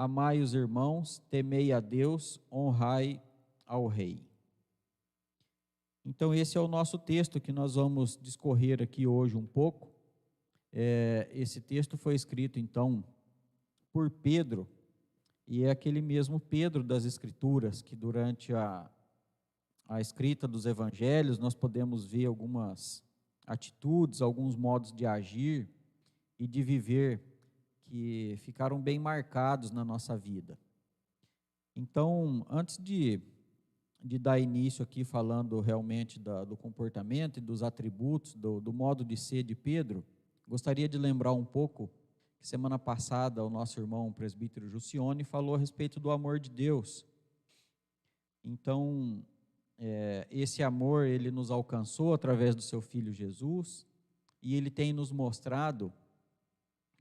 amai os irmãos, temei a Deus, honrai ao rei. Então esse é o nosso texto que nós vamos discorrer aqui hoje um pouco. Esse texto foi escrito então por Pedro, e é aquele mesmo Pedro das Escrituras que durante a escrita dos evangelhos nós podemos ver algumas atitudes, alguns modos de agir e de viver que ficaram bem marcados na nossa vida. Então, antes de dar início aqui falando realmente do comportamento e dos atributos, do modo de ser de Pedro, gostaria de lembrar um pouco que semana passada o nosso irmão o presbítero Jussione falou a respeito do amor de Deus. Então, esse amor ele nos alcançou através do seu Filho Jesus, e ele tem nos mostrado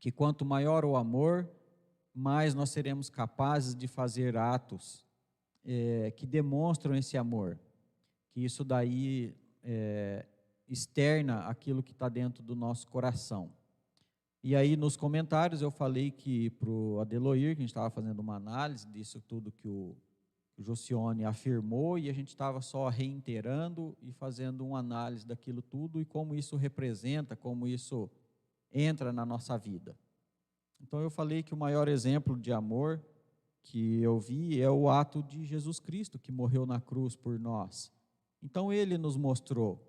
que quanto maior o amor, mais nós seremos capazes de fazer atos que demonstram esse amor, que isso daí externa aquilo que está dentro do nosso coração. E aí nos comentários eu falei que para o Adeloir, que a gente estava fazendo uma análise disso tudo que o Jussione afirmou, e a gente estava só reiterando e fazendo uma análise daquilo tudo e como isso representa, como isso entra na nossa vida. Então eu falei que o maior exemplo de amor que eu vi é o ato de Jesus Cristo, que morreu na cruz por nós. Então ele nos mostrou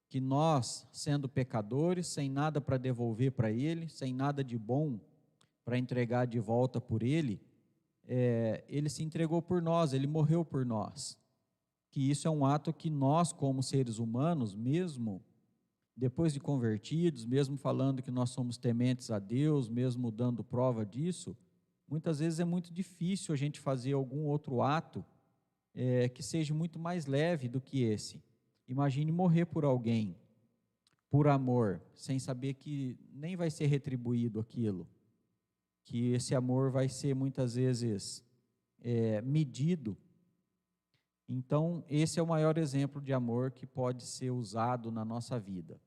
que nós, sendo pecadores, sem nada para devolver para ele, sem nada de bom para entregar de volta por ele, ele se entregou por nós, ele morreu por nós. Que isso é um ato que nós, como seres humanos, mesmo depois de convertidos, mesmo falando que nós somos tementes a Deus, mesmo dando prova disso, muitas vezes é muito difícil a gente fazer algum outro ato que seja muito mais leve do que esse. Imagine morrer por alguém, por amor, sem saber que nem vai ser retribuído aquilo, que esse amor vai ser muitas vezes medido. Então, esse é o maior exemplo de amor que pode ser usado na nossa vida.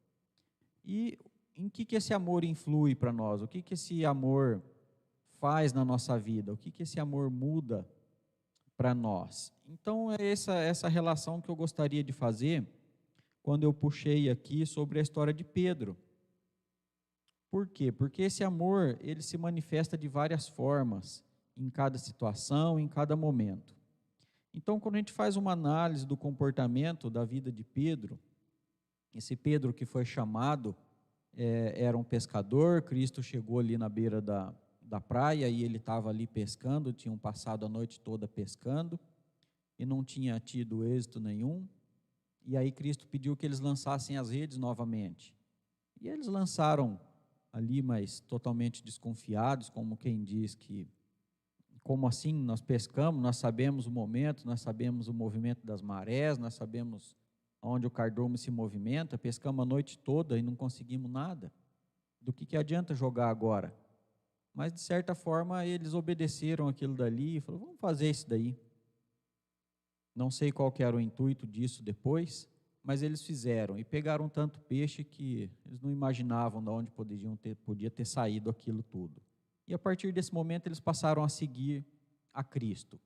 E em que esse amor influi para nós? O que esse amor faz na nossa vida? O que esse amor muda para nós? Então, é essa relação que eu gostaria de fazer quando eu puxei aqui sobre a história de Pedro. Por quê? Porque esse amor, ele se manifesta de várias formas, em cada situação, em cada momento. Então, quando a gente faz uma análise do comportamento da vida de Pedro, esse Pedro que foi chamado era um pescador. Cristo chegou ali na beira da praia e ele estava ali pescando, tinham passado a noite toda pescando e não tinha tido êxito nenhum. E aí Cristo pediu que eles lançassem as redes novamente. E eles lançaram ali, mas totalmente desconfiados, como quem diz que, como assim nós pescamos, nós sabemos o momento, nós sabemos o movimento das marés, nós sabemos onde o cardume se movimenta, pescamos a noite toda e não conseguimos nada. Do que adianta jogar agora? Mas de certa forma eles obedeceram aquilo dali e falaram, vamos fazer isso daí. Não sei qual que era o intuito disso depois, mas eles fizeram e pegaram tanto peixe que eles não imaginavam de onde podia ter saído aquilo tudo. E a partir desse momento eles passaram a seguir a Cristo.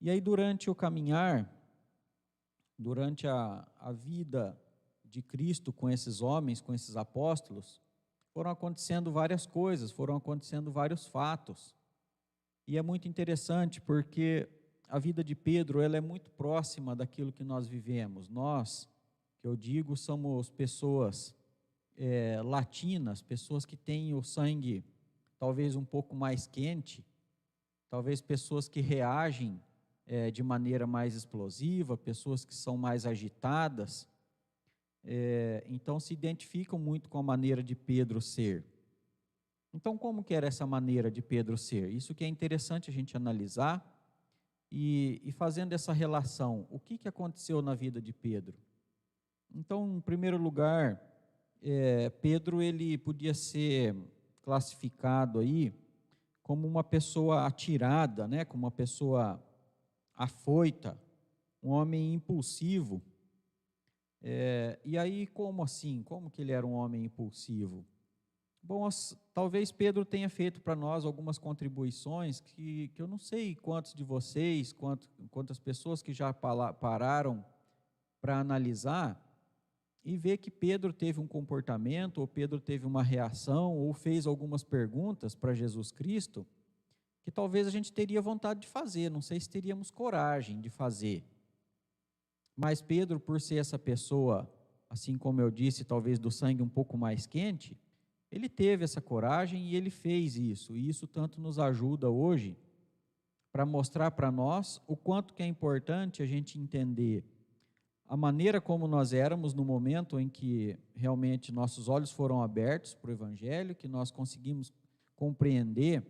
E aí durante o caminhar, durante a vida de Cristo com esses homens, com esses apóstolos, foram acontecendo várias coisas, foram acontecendo vários fatos. E é muito interessante porque a vida de Pedro ela é muito próxima daquilo que nós vivemos. Nós, que eu digo, somos pessoas latinas, pessoas que têm o sangue talvez um pouco mais quente, talvez pessoas que reagem de maneira mais explosiva, pessoas que são mais agitadas, então se identificam muito com a maneira de Pedro ser. Então, como que era essa maneira de Pedro ser? Isso que é interessante a gente analisar e fazendo essa relação, o que aconteceu na vida de Pedro? Então, em primeiro lugar, Pedro ele podia ser classificado aí como uma pessoa atirada, né? Como uma pessoa afoita, um homem impulsivo. E aí, como assim? Como que ele era um homem impulsivo? Bom, talvez Pedro tenha feito para nós algumas contribuições que eu não sei quantos de vocês, quantas pessoas que já pararam para analisar e ver que Pedro teve um comportamento, ou Pedro teve uma reação, ou fez algumas perguntas para Jesus Cristo, que talvez a gente teria vontade de fazer, não sei se teríamos coragem de fazer. Mas Pedro, por ser essa pessoa, assim como eu disse, talvez do sangue um pouco mais quente, ele teve essa coragem e ele fez isso. E isso tanto nos ajuda hoje para mostrar para nós o quanto que é importante a gente entender a maneira como nós éramos no momento em que realmente nossos olhos foram abertos para o Evangelho, que nós conseguimos compreender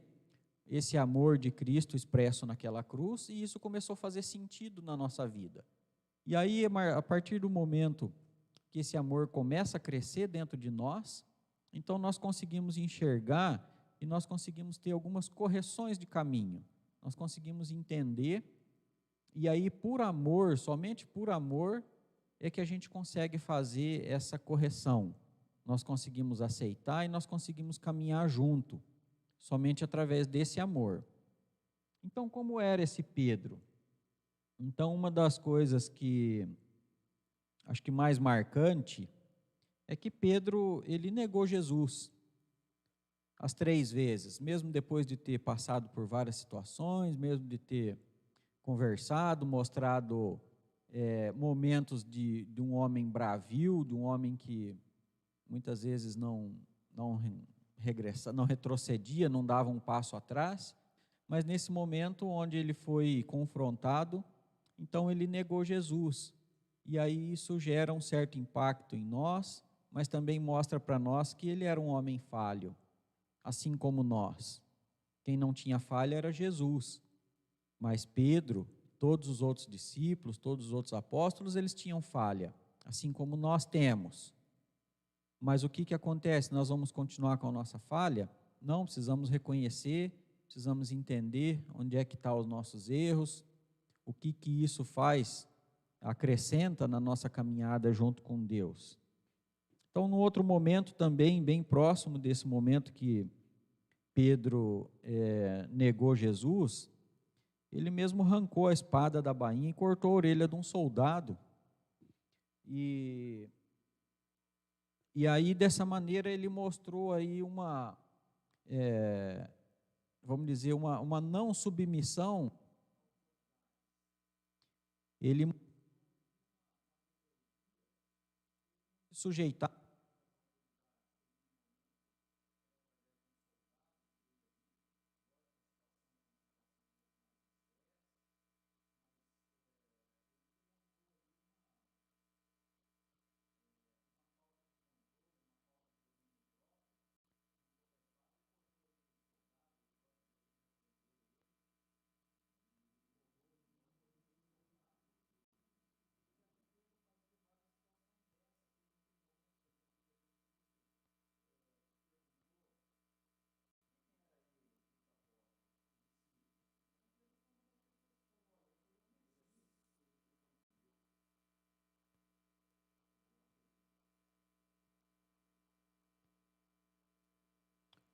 esse amor de Cristo expresso naquela cruz, e isso começou a fazer sentido na nossa vida. E aí, a partir do momento que esse amor começa a crescer dentro de nós, então nós conseguimos enxergar e nós conseguimos ter algumas correções de caminho. Nós conseguimos entender, e aí por amor, somente por amor, é que a gente consegue fazer essa correção. Nós conseguimos aceitar e nós conseguimos caminhar junto, somente através desse amor. Então, como era esse Pedro? Então, uma das coisas que acho que mais marcante é que Pedro, ele negou Jesus as 3 vezes, mesmo depois de ter passado por várias situações, mesmo de ter conversado, mostrado momentos de um homem bravio, de um homem que muitas vezes não retrocedia, não dava um passo atrás, mas nesse momento onde ele foi confrontado, então ele negou Jesus. E aí isso gera um certo impacto em nós, mas também mostra para nós que ele era um homem falho, assim como nós. Quem não tinha falha era Jesus, mas Pedro, todos os outros discípulos, todos os outros apóstolos, eles tinham falha, assim como nós temos. Mas o que acontece? Nós vamos continuar com a nossa falha? Não, precisamos reconhecer, precisamos entender onde é que estão os nossos erros, o que isso faz, acrescenta na nossa caminhada junto com Deus. Então, no outro momento também, bem próximo desse momento que Pedro negou Jesus, ele mesmo arrancou a espada da bainha e cortou a orelha de um soldado. E aí, dessa maneira, ele mostrou aí vamos dizer, uma não submissão. Ele sujeitar.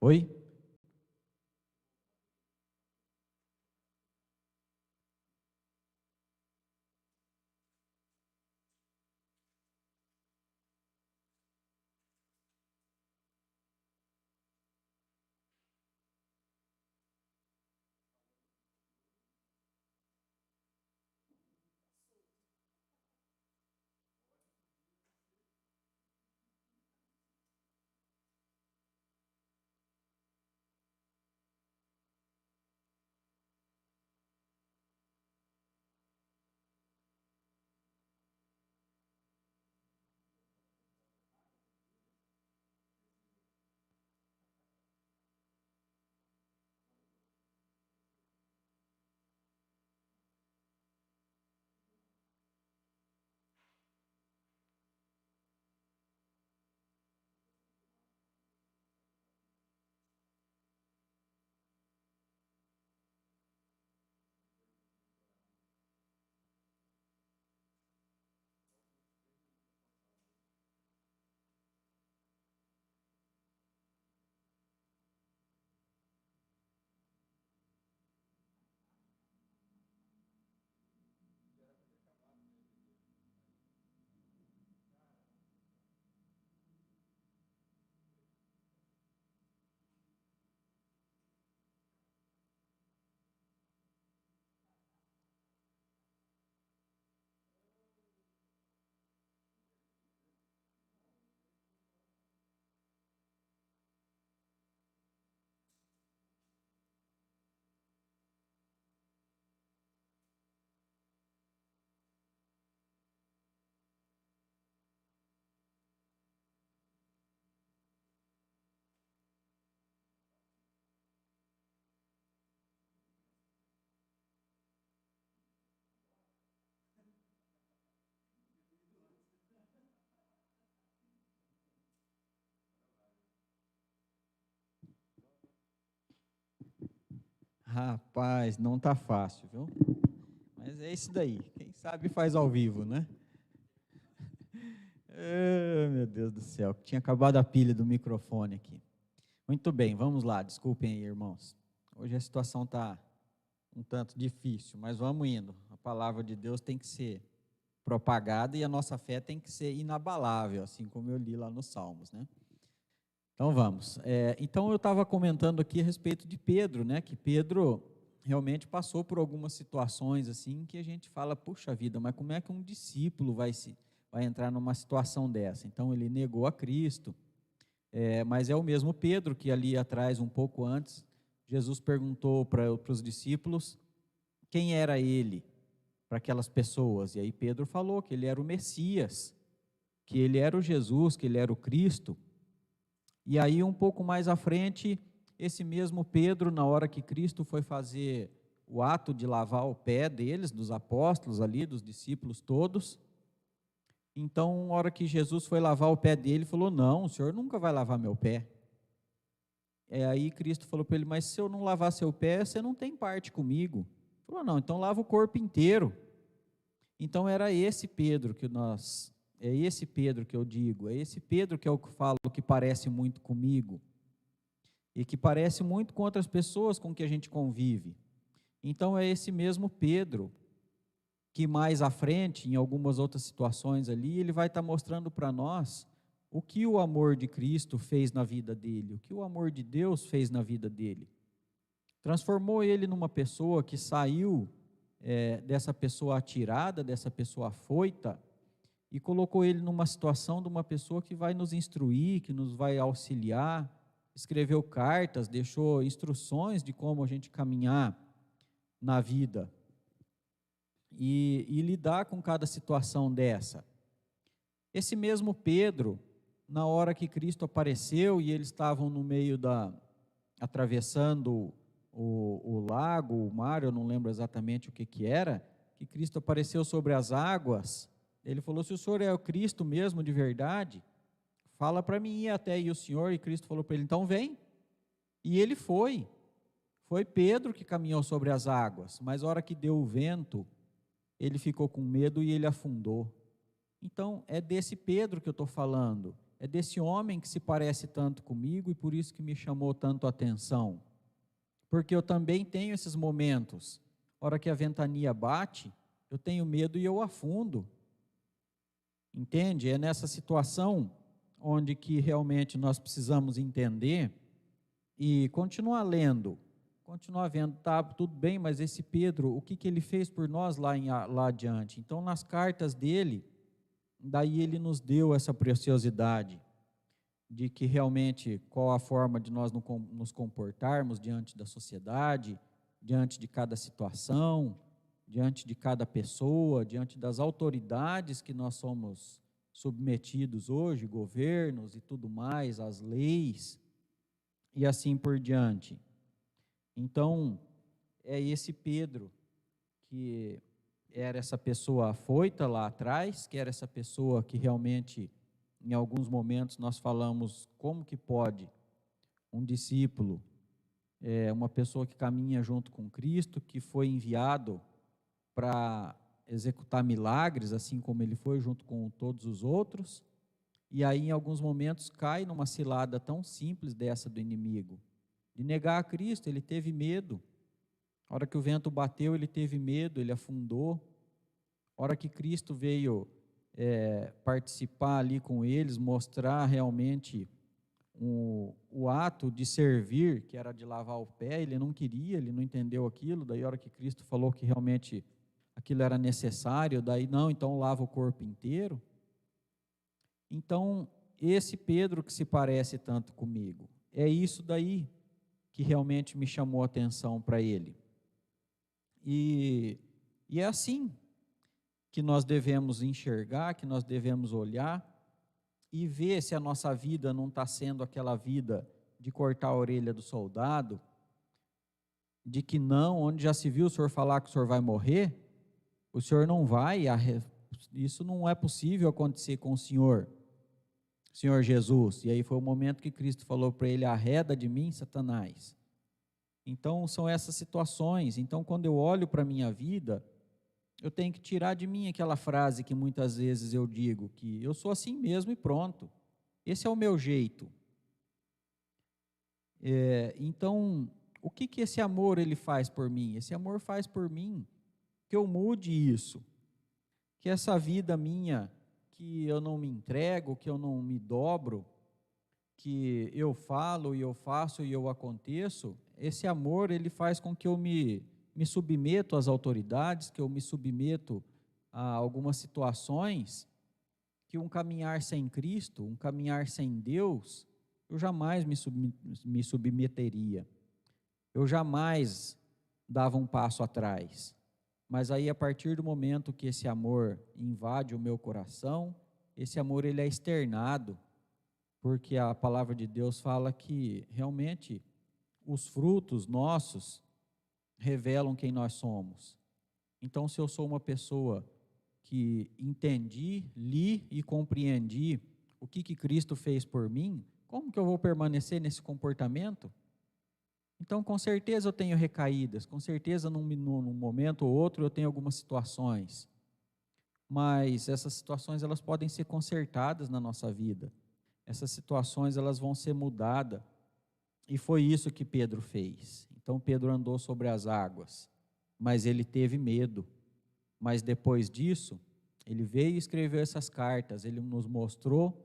Oi? Rapaz, não tá fácil, viu? Mas é isso daí. Quem sabe faz ao vivo, né? Meu Deus do céu, tinha acabado a pilha do microfone aqui. Muito bem, vamos lá, desculpem aí, irmãos. Hoje a situação está um tanto difícil, mas vamos indo. A palavra de Deus tem que ser propagada e a nossa fé tem que ser inabalável, assim como eu li lá nos Salmos, né? Então vamos. Então eu estava comentando aqui a respeito de Pedro, né? Que Pedro realmente passou por algumas situações assim que a gente fala, puxa vida, mas como é que um discípulo vai entrar numa situação dessa? Então ele negou a Cristo, mas é o mesmo Pedro que ali atrás, um pouco antes, Jesus perguntou para os discípulos quem era ele para aquelas pessoas. E aí Pedro falou que ele era o Messias, que ele era o Jesus, que ele era o Cristo. E aí um pouco mais à frente, esse mesmo Pedro, na hora que Cristo foi fazer o ato de lavar o pé deles, dos apóstolos ali, dos discípulos todos, então, na hora que Jesus foi lavar o pé dele, falou, não, o senhor nunca vai lavar meu pé. Aí Cristo falou para ele, mas se eu não lavar seu pé, você não tem parte comigo. Ele falou, não, então lava o corpo inteiro. Então era esse Pedro é esse Pedro que eu digo, é esse Pedro que eu falo que parece muito comigo, e que parece muito com outras pessoas com que a gente convive. Então é esse mesmo Pedro, que mais à frente, em algumas outras situações ali, ele vai estar mostrando para nós o que o amor de Cristo fez na vida dele, o que o amor de Deus fez na vida dele. Transformou ele numa pessoa que saiu dessa pessoa atirada, dessa pessoa afoita, e colocou ele numa situação de uma pessoa que vai nos instruir, que nos vai auxiliar, escreveu cartas, deixou instruções de como a gente caminhar na vida e lidar com cada situação dessa. Esse mesmo Pedro, na hora que Cristo apareceu e eles estavam no meio atravessando o lago, o mar, eu não lembro exatamente o que era, que Cristo apareceu sobre as águas, ele falou, se o senhor é o Cristo mesmo de verdade, fala para mim ir até aí o senhor, e Cristo falou para ele, então vem, e ele foi Pedro que caminhou sobre as águas, mas a hora que deu o vento, ele ficou com medo e ele afundou. Então é desse Pedro que eu estou falando, é desse homem que se parece tanto comigo e por isso que me chamou tanto a atenção, porque eu também tenho esses momentos, a hora que a ventania bate, eu tenho medo e eu afundo, entende? É nessa situação onde que realmente nós precisamos entender e continuar lendo, continuar vendo, tá, tudo bem, mas esse Pedro, o que ele fez por nós lá adiante? Então nas cartas dele, daí ele nos deu essa preciosidade de que realmente qual a forma de nós nos comportarmos diante da sociedade, diante de cada situação, diante de cada pessoa, diante das autoridades que nós somos submetidos hoje, governos e tudo mais, as leis e assim por diante. Então, é esse Pedro que era essa pessoa afoita lá atrás, que era essa pessoa que realmente, em alguns momentos, nós falamos como que pode um discípulo, uma pessoa que caminha junto com Cristo, que foi enviado para executar milagres, assim como ele foi junto com todos os outros, e aí em alguns momentos cai numa cilada tão simples dessa do inimigo, de negar a Cristo. Ele teve medo, a hora que o vento bateu ele teve medo, ele afundou, a hora que Cristo veio participar ali com eles, mostrar realmente o ato de servir, que era de lavar o pé, ele não queria, ele não entendeu aquilo, daí a hora que Cristo falou que realmente aquilo era necessário, daí não, então lava o corpo inteiro. Então, esse Pedro que se parece tanto comigo, é isso daí que realmente me chamou a atenção para ele. E é assim que nós devemos enxergar, que nós devemos olhar e ver se a nossa vida não está sendo aquela vida de cortar a orelha do soldado, de que não, onde já se viu o senhor falar que o senhor vai morrer, o senhor não vai, isso não é possível acontecer com o Senhor Jesus. E aí foi o momento que Cristo falou para ele, arreda de mim, Satanás. Então, são essas situações. Então, quando eu olho para a minha vida, eu tenho que tirar de mim aquela frase que muitas vezes eu digo, que eu sou assim mesmo e pronto. Esse é o meu jeito. Então, o que esse amor ele faz por mim? Esse amor faz por mim que eu mude isso, que essa vida minha, que eu não me entrego, que eu não me dobro, que eu falo e eu faço e eu aconteço, esse amor ele faz com que eu me submeto às autoridades, que eu me submeto a algumas situações, que um caminhar sem Cristo, um caminhar sem Deus, eu jamais me submeteria, eu jamais dava um passo atrás. Mas aí, a partir do momento que esse amor invade o meu coração, esse amor ele é externado, porque a palavra de Deus fala que realmente os frutos nossos revelam quem nós somos. Então, se eu sou uma pessoa que entendi, li e compreendi o que Cristo fez por mim, como que eu vou permanecer nesse comportamento? Então, com certeza eu tenho recaídas, com certeza num momento ou outro eu tenho algumas situações, mas essas situações elas podem ser consertadas na nossa vida, essas situações elas vão ser mudadas, e foi isso que Pedro fez. Então, Pedro andou sobre as águas, mas ele teve medo, mas depois disso, ele veio e escreveu essas cartas, ele nos mostrou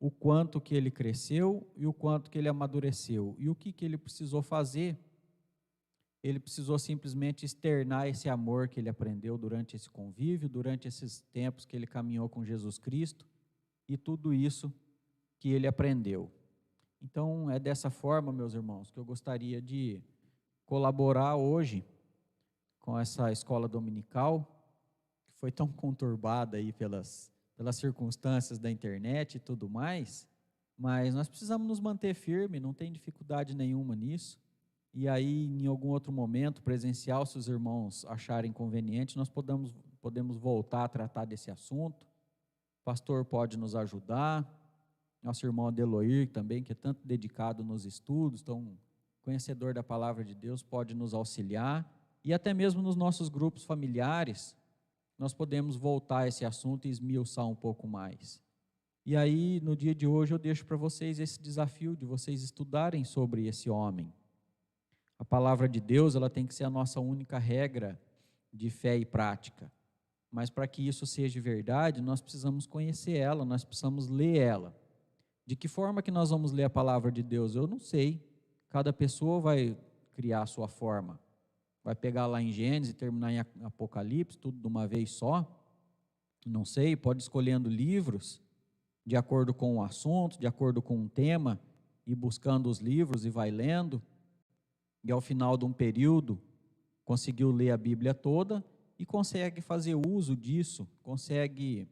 o quanto que ele cresceu e o quanto que ele amadureceu. E o que ele precisou fazer? Ele precisou simplesmente externar esse amor que ele aprendeu durante esse convívio, durante esses tempos que ele caminhou com Jesus Cristo, e tudo isso que ele aprendeu. Então, é dessa forma, meus irmãos, que eu gostaria de colaborar hoje com essa escola dominical, que foi tão conturbada aí pelas circunstâncias da internet e tudo mais, mas nós precisamos nos manter firmes, não tem dificuldade nenhuma nisso. E aí, em algum outro momento presencial, se os irmãos acharem conveniente, nós podemos voltar a tratar desse assunto. O pastor pode nos ajudar, nosso irmão Adeloir também, que é tanto dedicado nos estudos, tão conhecedor da palavra de Deus, pode nos auxiliar, e até mesmo nos nossos grupos familiares, nós podemos voltar a esse assunto e esmiuçar um pouco mais. E aí, no dia de hoje, eu deixo para vocês esse desafio de vocês estudarem sobre esse homem. A palavra de Deus, ela tem que ser a nossa única regra de fé e prática. Mas para que isso seja verdade, nós precisamos conhecer ela, nós precisamos ler ela. De que forma que nós vamos ler a palavra de Deus? Eu não sei. Cada pessoa vai criar a sua forma. Vai pegar lá em Gênesis e terminar em Apocalipse, tudo de uma vez só? Não sei, pode escolhendo livros de acordo com o assunto, de acordo com o tema, e buscando os livros e vai lendo. E ao final de um período, conseguiu ler a Bíblia toda e consegue fazer uso disso, consegue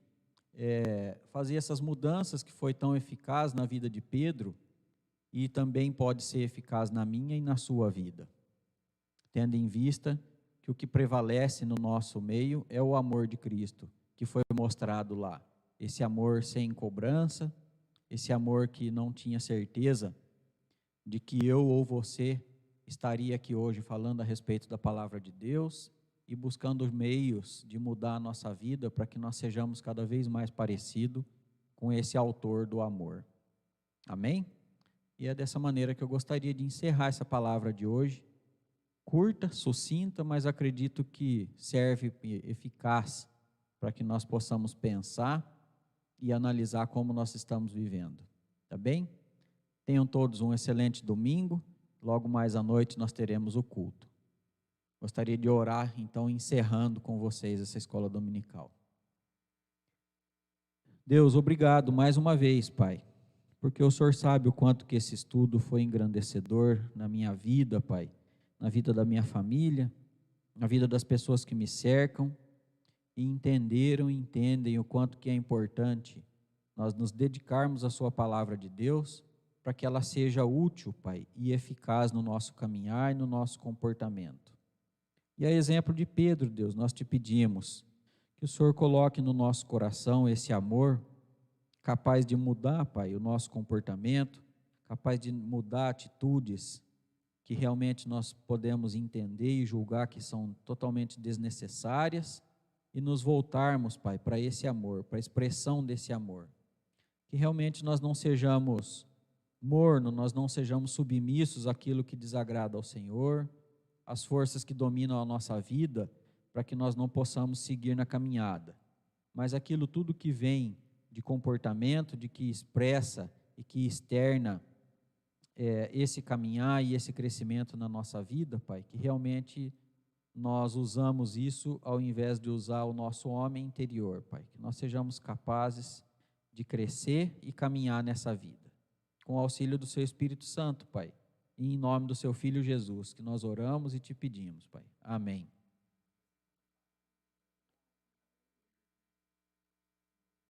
fazer essas mudanças que foi tão eficaz na vida de Pedro e também pode ser eficaz na minha e na sua vida, tendo em vista que o que prevalece no nosso meio é o amor de Cristo, que foi mostrado lá, esse amor sem cobrança, esse amor que não tinha certeza de que eu ou você estaria aqui hoje falando a respeito da palavra de Deus e buscando meios de mudar a nossa vida para que nós sejamos cada vez mais parecidos com esse autor do amor. Amém? E é dessa maneira que eu gostaria de encerrar essa palavra de hoje, curta, sucinta, mas acredito que serve eficaz para que nós possamos pensar e analisar como nós estamos vivendo. Tá bem? Tenham todos um excelente domingo. Logo mais à noite nós teremos o culto. Gostaria de orar, então, encerrando com vocês essa escola dominical. Deus, obrigado mais uma vez, Pai, porque o Senhor sabe o quanto que esse estudo foi engrandecedor na minha vida, Pai, na vida da minha família, na vida das pessoas que me cercam, e entenderam e entendem o quanto que é importante nós nos dedicarmos à sua palavra de Deus, para que ela seja útil, Pai, e eficaz no nosso caminhar e no nosso comportamento. E a exemplo de Pedro, Deus, nós te pedimos que o Senhor coloque no nosso coração esse amor capaz de mudar, Pai, o nosso comportamento, capaz de mudar atitudes que realmente nós podemos entender e julgar que são totalmente desnecessárias, e nos voltarmos, Pai, para esse amor, para a expressão desse amor. Que realmente nós não sejamos mornos, nós não sejamos submissos àquilo que desagrada ao Senhor, às forças que dominam a nossa vida, para que nós não possamos seguir na caminhada. Mas aquilo tudo que vem de comportamento, de que expressa e que externa esse caminhar e esse crescimento na nossa vida, Pai, que realmente nós usamos isso ao invés de usar o nosso homem interior, Pai. Que nós sejamos capazes de crescer e caminhar nessa vida. Com o auxílio do Seu Espírito Santo, Pai. E em nome do Seu Filho Jesus, que nós oramos e te pedimos, Pai. Amém.